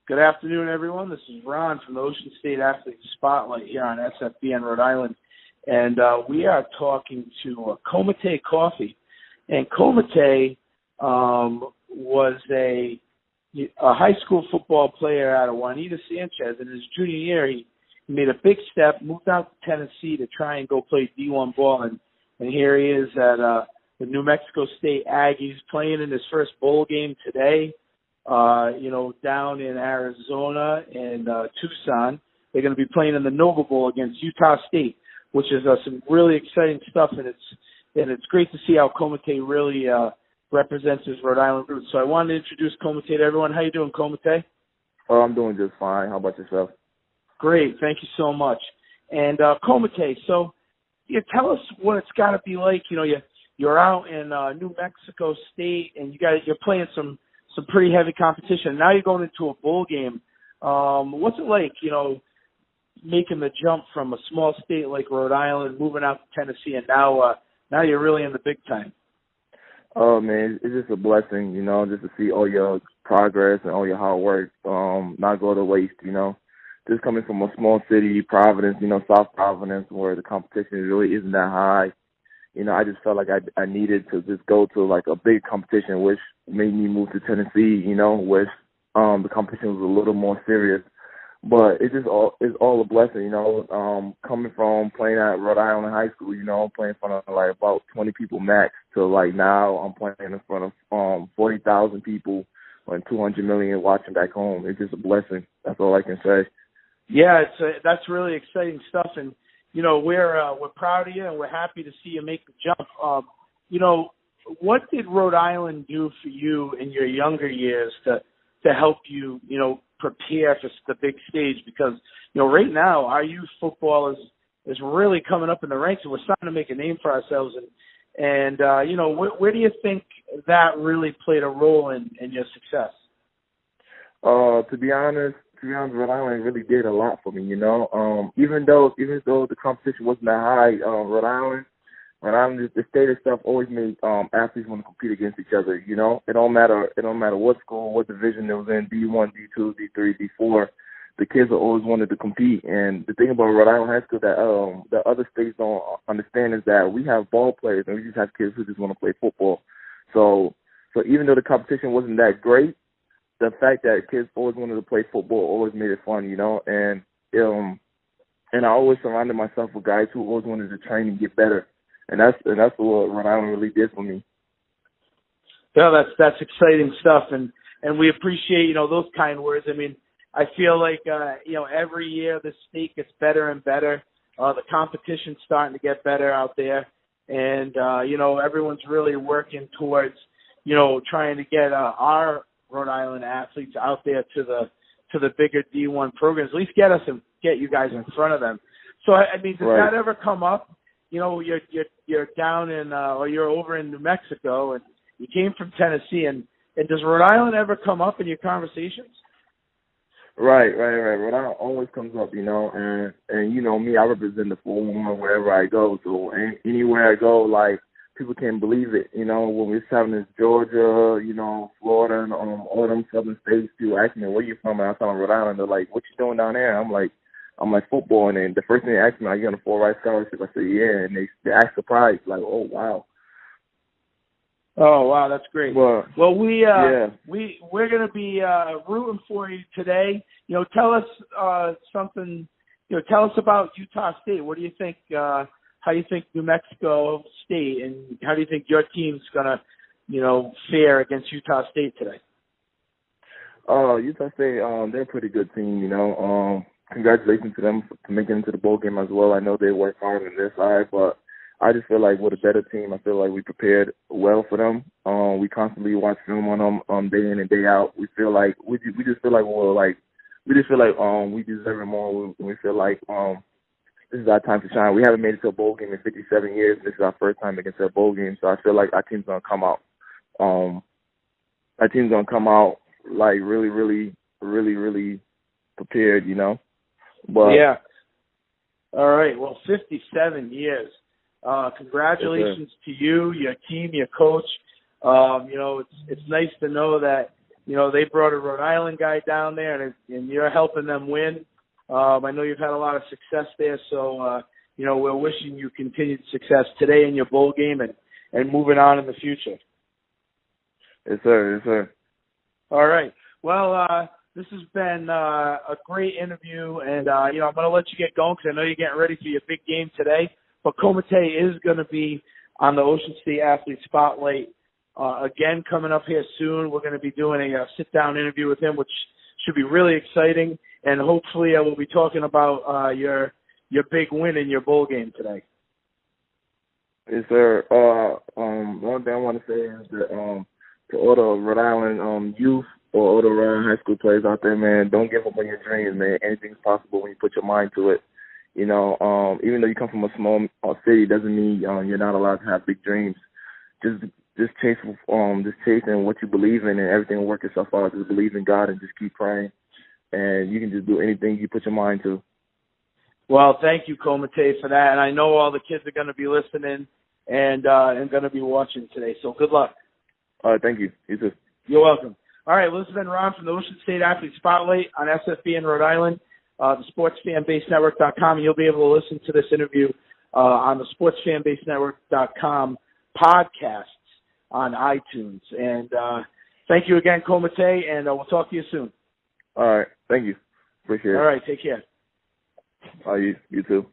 Good afternoon, everyone. This is Ron from the Ocean State Athlete Spotlight here on SFBN Rhode Island. And we are talking to Komotay Koffie. And Komotay was a high school football player out of Juanita Sanchez. In his junior year, he made a big step, moved out to Tennessee to try and go play D1 ball. And here he is at the New Mexico State Aggies playing in his first bowl game today. Down in Arizona and Tucson. They're going to be playing in the Nova Bowl against Utah State, which is some really exciting stuff, and it's great to see how Komotay really represents his Rhode Island roots. So I wanted to introduce Komotay to everyone. How you doing, Komotay? Oh, I'm doing just fine. How about yourself? Great. Thank you so much. And Komotay, so tell us what it's got to be like. You're out in New Mexico State, and you're playing some pretty heavy competition. Now you're going into a bowl game. What's it like, making the jump from a small state like Rhode Island, moving out to Tennessee, and now you're really in the big time? Oh, man, it's just a blessing, just to see all your progress and all your hard work not go to waste, Just coming from a small city, Providence, South Providence, where the competition really isn't that high. I just felt like I needed to just go to like a big competition, which made me move to Tennessee, which the competition was a little more serious. But it's all a blessing, coming from playing at Rhode Island High School, playing in front of like about 20 people max to like now I'm playing in front of 40,000 people and 200 million watching back home. It's just a blessing. That's all I can say. Yeah, that's really exciting stuff, and we're proud of you, and we're happy to see you make the jump. What did Rhode Island do for you in your younger years to help you, prepare for the big stage? Because, right now our youth football is really coming up in the ranks, and we're starting to make a name for ourselves. And where do you think that really played a role in your success? To be honest, Rhode Island really did a lot for me, Even though the competition wasn't that high, Rhode Island, the state itself always made athletes want to compete against each other, It don't matter what school, what division it was in, D1, D2, D3, D4, the kids always wanted to compete. And the thing about Rhode Island High School that other states don't understand is that we have ball players and we just have kids who just want to play football. So even though the competition wasn't that great, the fact that kids always wanted to play football always made it fun, and I always surrounded myself with guys who always wanted to train and get better, and that's what Rhode Island really did for me. Yeah, that's exciting stuff, and we appreciate those kind words. I mean, I feel like every year the state gets better and better. The competition's starting to get better out there, and everyone's really working towards trying to get our Rhode Island athletes out there to the bigger D1 programs, at least get you guys in front of them. So I mean, does that ever come up? You're down in or you're over in New Mexico, and you came from Tennessee, and does Rhode Island ever come up in your conversations? Right. Rhode Island always comes up, and me, I represent the 411 wherever I go. So anywhere I go, like, people can't believe it, when we're traveling to Georgia, Florida, and all them southern states, people ask me, where you from? And I'm from Rhode Island. They're like, what you doing down there? I'm like football. And then the first thing they ask me, are you on a full-ride scholarship? I say, yeah. And they act surprised, like, oh, wow. Oh, wow, that's great. Well, we're going to be rooting for you today. Tell us something, tell us about Utah State. What do you think, how do you think New Mexico State, and how do you think your team's going to, fare against Utah State today? Utah State, they're a pretty good team, Congratulations to them for making it into the bowl game as well. I know they work hard on their side, but I just feel like with a better team, I feel like we prepared well for them. We constantly watch film on them day in and day out. We feel like we just feel like we deserve it more. We feel like this is our time to shine. We haven't made it to a bowl game in 57 years. This is our first time against a bowl game, so I feel like our team's gonna come out. Our team's gonna come out like really, really, really, really prepared, But yeah. All right. Well, 57 years. Congratulations to you, your team, your coach. It's nice to know that they brought a Rhode Island guy down there, and you're helping them win. I know you've had a lot of success there, so, we're wishing you continued success today in your bowl game and moving on in the future. Yes, sir. Yes, sir. All right. Well, this has been a great interview, and, I'm going to let you get going because I know you're getting ready for your big game today. But Komotay is going to be on the Ocean State Athlete Spotlight again coming up here soon. We're going to be doing a sit-down interview with him, which should be really exciting. And hopefully we'll be talking about your big win in your bowl game today. Yes, sir. One thing I want to say is that to all the Rhode Island youth or all the Rhode Island high school players out there, man, don't give up on your dreams, man. Anything's possible when you put your mind to it. Even though you come from a small city, doesn't mean you're not allowed to have big dreams. Just chasing what you believe in, and everything will work itself out. Just believe in God and just keep praying, and you can just do anything you put your mind to. Well, thank you, Komotay, for that. And I know all the kids are going to be listening and going to be watching today. So good luck. All right, thank you. You too. You're welcome. All right, this has been Ron from the Ocean State Athlete Spotlight on SFBN Rhode Island, the sportsfanbasenetwork.com, and you'll be able to listen to this interview on the sportsfanbasenetwork.com podcasts on iTunes. And thank you again, Komotay, and we'll talk to you soon. All right, thank you. Appreciate it. All right, take care. You too.